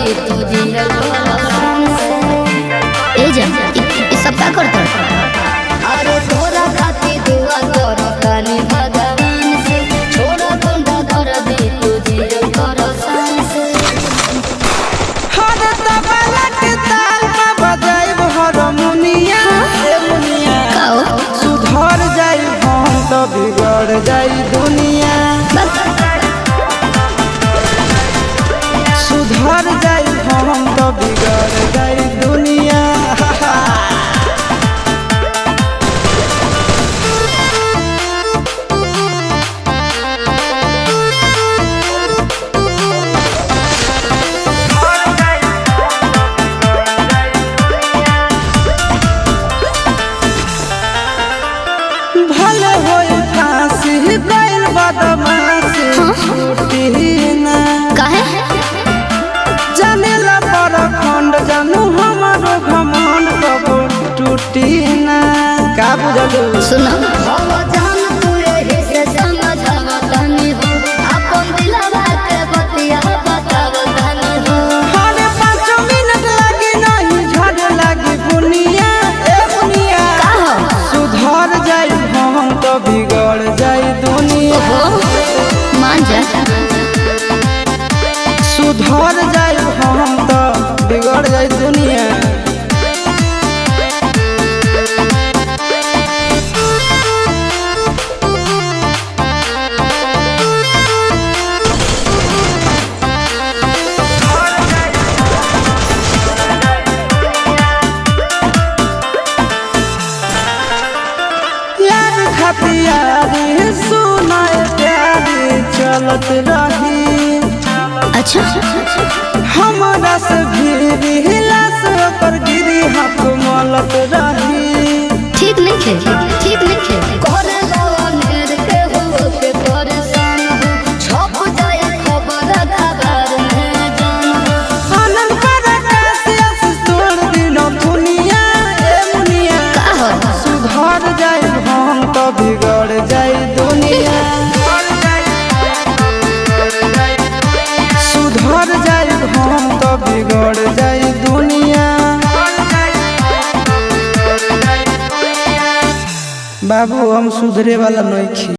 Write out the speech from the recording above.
दे तुझे ए जा ये सब का करता अरे तोरा खातिर दुआ करो कानी भगवान से छोड़ा बंदा कर दे तुझे करसान से हर तबला के ताल में बजाइब हारमोनिया ए मुनिया सुधर जाई हम तो बिगड़ जाई दुनिया सुधर जाई हम तो बिगड़ जाई दुनिया भले होई फांसी गइल बदमाशी छूटी ना काहे जानेला पर खंड जानू हमारो घमंड कबो टूटी ना का बुझलू सुना बाबा जान तू एही से समझावा तनी हो अपन दिलवा के बतिया बताव तनी हो हर 5 मिनट लगी नहीं झड़ लगी बुनिया ए बुनिया का हो सुधर जाई हम तो बिगड़ जाई दुनिया मान जा सुधर जाई हम तो बिगड़ जाई दुनिया यार खतियारी सुनाए प्यारी चलत रही अच्छा हमारा से भी हिला से पर गिरी हाथ मलत रही ठीक नहीं खे करे लवनेर के हो के परेशान हो छप जाए खबर खबर में जान हो आनंद पर कैसे तोड़ दिनो दुनिया ए मुनिया का हो सुधर जाए हम तो बिगड़ जाए दुनिया सुधर जाए हम तो बिगड़ जाए दुनिया बाबू हम सुधरे वाला नहीं